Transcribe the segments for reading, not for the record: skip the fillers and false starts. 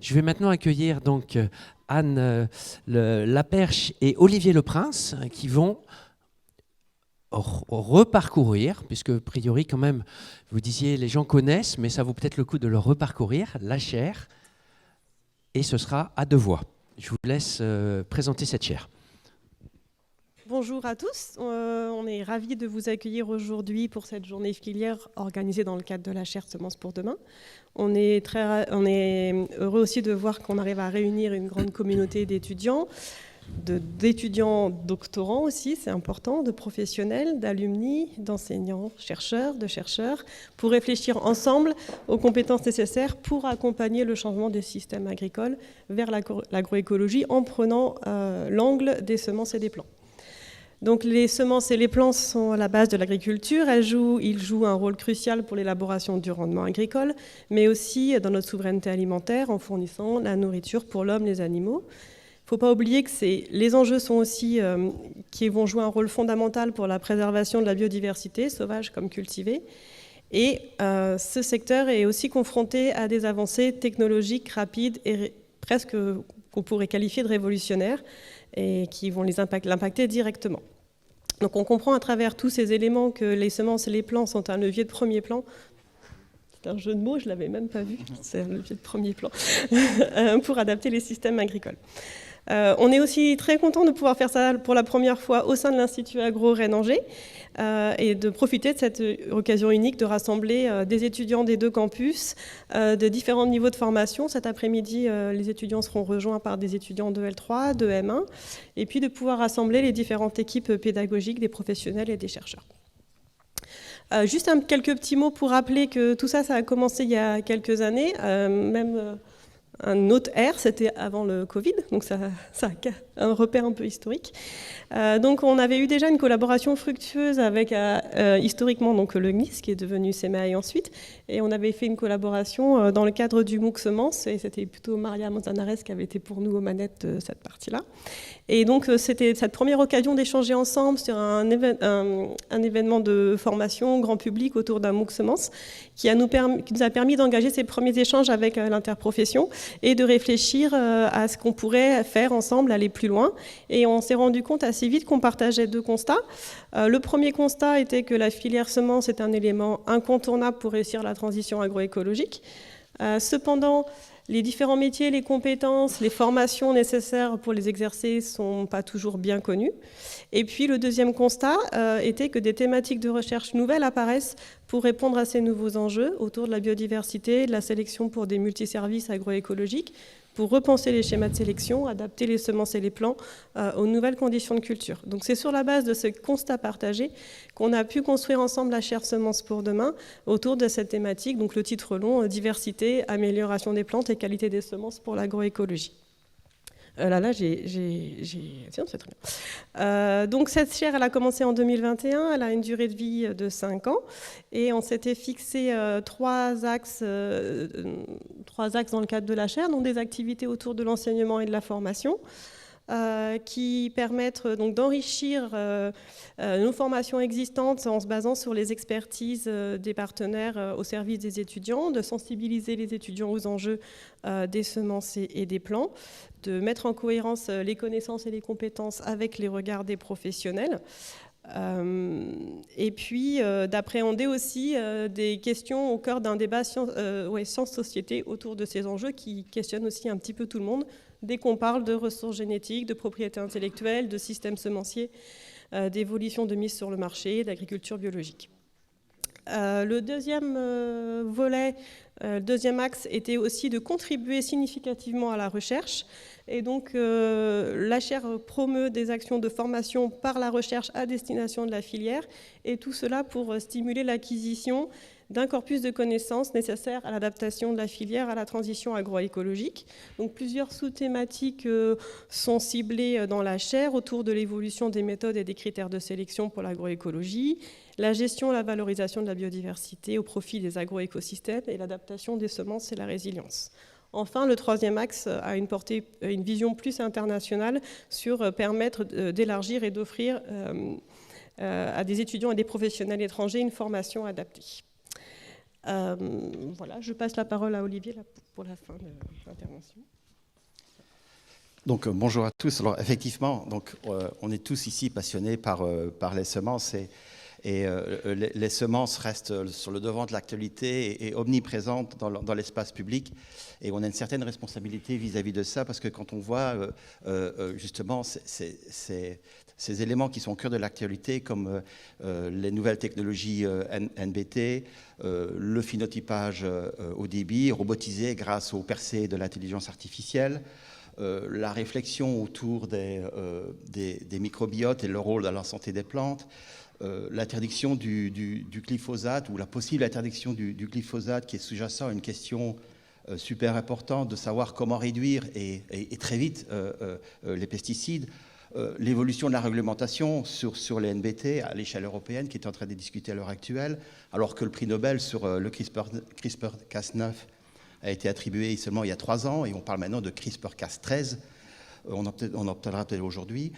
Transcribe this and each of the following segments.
Je vais maintenant accueillir donc Anne Laperche et Olivier Leprince qui vont reparcourir, puisque a priori quand même, vous disiez les gens connaissent, mais ça vaut peut-être le coup de le reparcourir, la chaire, et ce sera à 2 voix. Je vous laisse présenter cette chaire. Bonjour à tous, on est ravis de vous accueillir aujourd'hui pour cette journée filière organisée dans le cadre de la chaire Semences pour demain. On est heureux aussi de voir qu'on arrive à réunir une grande communauté d'étudiants, d'étudiants doctorants aussi, c'est important, de professionnels, d'alumni, d'enseignants, de chercheurs, pour réfléchir ensemble aux compétences nécessaires pour accompagner le changement des systèmes agricoles vers l'agroécologie en prenant l'angle des semences et des plants. Donc les semences et les plants sont à la base de l'agriculture. Ils jouent un rôle crucial pour l'élaboration du rendement agricole, mais aussi dans notre souveraineté alimentaire en fournissant la nourriture pour l'homme, les animaux. Il ne faut pas oublier que les enjeux sont aussi qui vont jouer un rôle fondamental pour la préservation de la biodiversité, sauvage comme cultivée. Et ce secteur est aussi confronté à des avancées technologiques rapides et presque qu'on pourrait qualifier de révolutionnaires, et qui vont l'impacter directement. Donc on comprend à travers tous ces éléments que les semences et les plants sont un levier de premier plan. C'est un jeu de mots, je ne l'avais même pas vu, c'est un levier de premier plan, pour adapter les systèmes agricoles. On est aussi très content de pouvoir faire ça pour la première fois au sein de l'Institut Agro Rennes-Angers et de profiter de cette occasion unique de rassembler des étudiants des 2 campus de différents niveaux de formation. Cet après-midi, les étudiants seront rejoints par des étudiants de L3, de M1, et puis de pouvoir rassembler les différentes équipes pédagogiques des professionnels et des chercheurs. Juste quelques petits mots pour rappeler que tout ça, ça a commencé il y a quelques années, même un autre ère, c'était avant le Covid, donc ça a un repère un peu historique. Donc on avait eu déjà une collaboration fructueuse avec historiquement donc le GNIS, qui est devenu CEMAI ensuite, et on avait fait une collaboration dans le cadre du MOOC Semences, et c'était plutôt Maria Manzanares qui avait été pour nous aux manettes de cette partie-là. Et donc c'était cette première occasion d'échanger ensemble sur un événement de formation grand public autour d'un MOOC Semences qui nous a permis d'engager ces premiers échanges avec l'interprofession et de réfléchir à ce qu'on pourrait faire ensemble, aller plus loin. Et on s'est rendu compte assez vite qu'on partageait 2 constats. Le premier constat était que la filière semences est un élément incontournable pour réussir la transition agroécologique. Cependant, les différents métiers, les compétences, les formations nécessaires pour les exercer ne sont pas toujours bien connues. Et puis le deuxième constat était que des thématiques de recherche nouvelles apparaissent pour répondre à ces nouveaux enjeux autour de la biodiversité, de la sélection pour des multiservices agroécologiques, pour repenser les schémas de sélection, adapter les semences et les plants aux nouvelles conditions de culture. Donc c'est sur la base de ce constat partagé qu'on a pu construire ensemble la chaire Semences pour demain autour de cette thématique, donc le titre long, diversité, amélioration des plantes et qualité des semences pour l'agroécologie. Tiens, c'est très bien. Donc cette chaire, elle a commencé en 2021, elle a une durée de vie de 5 ans, et on s'était fixé 3 axes dans le cadre de la chaire, donc des activités autour de l'enseignement et de la formation, qui permettent donc d'enrichir nos formations existantes en se basant sur les expertises des partenaires au service des étudiants, de sensibiliser les étudiants aux enjeux des semences et des plants, de mettre en cohérence les connaissances et les compétences avec les regards des professionnels, et puis d'appréhender aussi des questions au cœur d'un débat science-société autour de ces enjeux qui questionnent aussi un petit peu tout le monde, dès qu'on parle de ressources génétiques, de propriété intellectuelle, de systèmes semenciers, d'évolution de mise sur le marché, d'agriculture biologique. Le deuxième volet, le deuxième axe était aussi de contribuer significativement à la recherche. Et donc la chaire promeut des actions de formation par la recherche à destination de la filière, et tout cela pour stimuler l'acquisition d'un corpus de connaissances nécessaires à l'adaptation de la filière à la transition agroécologique. Donc plusieurs sous-thématiques sont ciblées dans la chaire autour de l'évolution des méthodes et des critères de sélection pour l'agroécologie, la gestion et la valorisation de la biodiversité au profit des agroécosystèmes et l'adaptation des semences et la résilience. Enfin, le troisième axe a une vision plus internationale sur permettre d'élargir et d'offrir à des étudiants et des professionnels étrangers une formation adaptée. Voilà, je passe la parole à Olivier là, pour la fin de l'intervention. Donc bonjour à tous. Alors effectivement, donc on est tous ici passionnés par les semences et les semences restent sur le devant de l'actualité et omniprésentes dans l'espace public. Et on a une certaine responsabilité vis-à-vis de ça parce que quand on voit justement ces éléments qui sont au cœur de l'actualité comme les nouvelles technologies NBT, le phénotypage au débit robotisé grâce aux percées de l'intelligence artificielle, la réflexion autour des microbiotes et leur rôle dans la santé des plantes, l'interdiction du glyphosate ou la possible interdiction du glyphosate qui est sous-jacent à une question super importante de savoir comment réduire et très vite les pesticides, l'évolution de la réglementation sur les NBT à l'échelle européenne qui est en train de discuter à l'heure actuelle, alors que le prix Nobel sur le CRISPR-Cas9 a été attribué seulement il y a 3 ans, et on parle maintenant de CRISPR-Cas13, on en obtiendra peut-être aujourd'hui.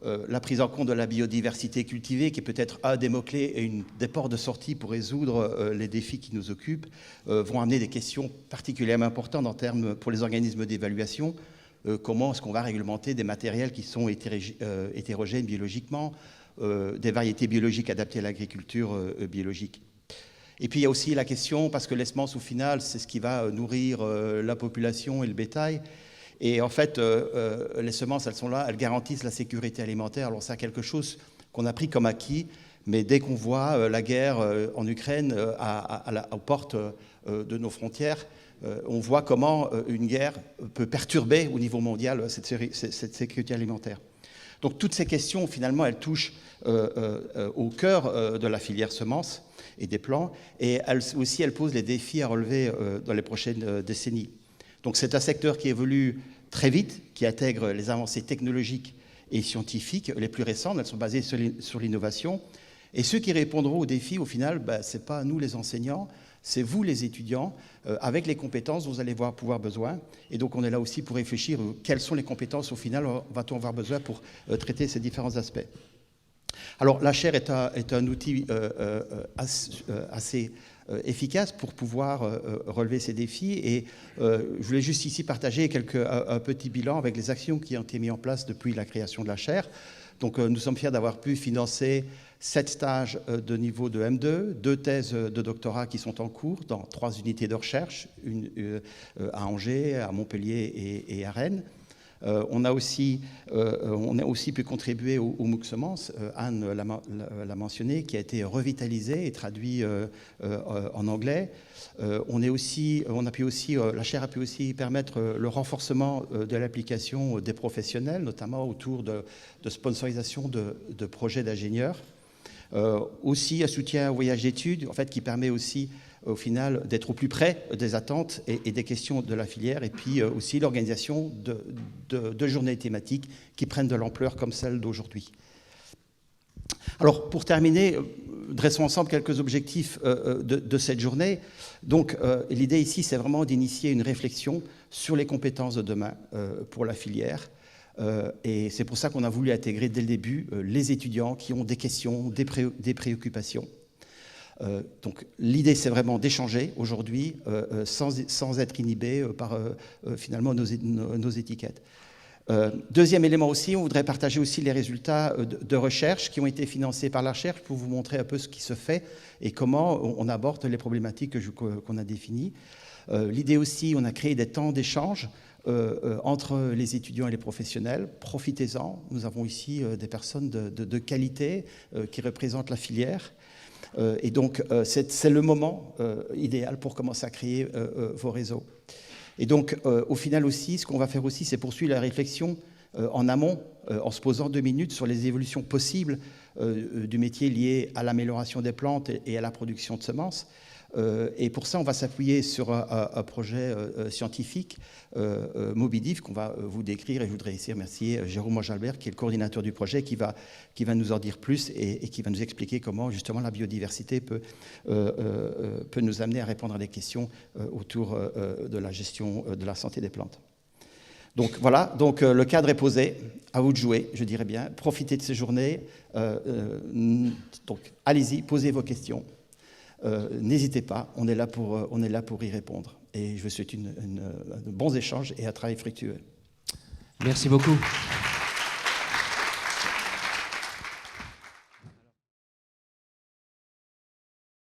La prise en compte de la biodiversité cultivée, qui est peut-être un des mots-clés et des portes de sortie pour résoudre les défis qui nous occupent, vont amener des questions particulièrement importantes en termes pour les organismes d'évaluation. Comment est-ce qu'on va réglementer des matériels qui sont hétérogènes biologiquement, des variétés biologiques adaptées à l'agriculture biologique. Et puis il y a aussi la question, parce que les semences au final, c'est ce qui va nourrir la population et le bétail. Et en fait, les semences, elles sont là, elles garantissent la sécurité alimentaire. Alors c'est quelque chose qu'on a pris comme acquis, mais dès qu'on voit la guerre en Ukraine aux portes de nos frontières, on voit comment une guerre peut perturber au niveau mondial cette sécurité alimentaire. Donc toutes ces questions, finalement, elles touchent au cœur de la filière semences et des plants, et elles posent les défis à relever dans les prochaines décennies. Donc c'est un secteur qui évolue très vite, qui intègre les avancées technologiques et scientifiques les plus récentes, elles sont basées sur l'innovation, et ceux qui répondront aux défis, au final, ce n'est pas nous les enseignants, c'est vous les étudiants, avec les compétences dont vous allez pouvoir besoin. Et donc on est là aussi pour réfléchir quelles sont les compétences au final va-t-on avoir besoin pour traiter ces différents aspects. Alors la chaire est un outil assez efficace pour pouvoir relever ces défis, et je voulais juste ici partager un petit bilan avec les actions qui ont été mises en place depuis la création de la chaire. Donc nous sommes fiers d'avoir pu financer 7 stages de niveau de M2, 2 thèses de doctorat qui sont en cours dans 3 unités de recherche, une à Angers, à Montpellier et à Rennes. On a aussi pu contribuer au MOOC Semences, Anne l'a mentionné, qui a été revitalisé et traduit en anglais. La chaire a pu aussi permettre le renforcement de l'application des professionnels, notamment autour de sponsorisation de projets d'ingénieurs. Aussi un soutien au voyage d'études, en fait, qui permet aussi au final d'être au plus près des attentes et des questions de la filière, et puis aussi l'organisation de journées thématiques qui prennent de l'ampleur comme celle d'aujourd'hui. Alors pour terminer, dressons ensemble quelques objectifs de cette journée. Donc l'idée ici, c'est vraiment d'initier une réflexion sur les compétences de demain pour la filière. Et c'est pour ça qu'on a voulu intégrer dès le début les étudiants qui ont des questions, des préoccupations. Donc l'idée, c'est vraiment d'échanger aujourd'hui sans être inhibé par finalement nos étiquettes. Deuxième élément aussi, on voudrait partager aussi les résultats de recherche qui ont été financés par la recherche pour vous montrer un peu ce qui se fait et comment on aborde les problématiques qu'on a définies. L'idée aussi, on a créé des temps d'échange entre les étudiants et les professionnels. Profitez-en, nous avons ici des personnes de qualité qui représentent la filière. Et donc, c'est le moment idéal pour commencer à créer vos réseaux. Et donc, au final aussi, ce qu'on va faire aussi, c'est poursuivre la réflexion en amont, en se posant 2 minutes sur les évolutions possibles du métier lié à l'amélioration des plantes et à la production de semences. Et pour ça, on va s'appuyer sur un projet scientifique, Mobidiff, qu'on va vous décrire. Et je voudrais ici remercier Jérôme Jalbert, qui est le coordinateur du projet, qui va nous en dire plus et qui va nous expliquer comment justement la biodiversité peut nous amener à répondre à des questions autour de la gestion de la santé des plantes. Donc voilà, donc le cadre est posé, à vous de jouer, je dirais bien. Profitez de ces journées. Donc allez-y, posez vos questions. n'hésitez pas, on est là pour y répondre. Et je vous souhaite de bons échanges et un travail fructueux. Merci beaucoup.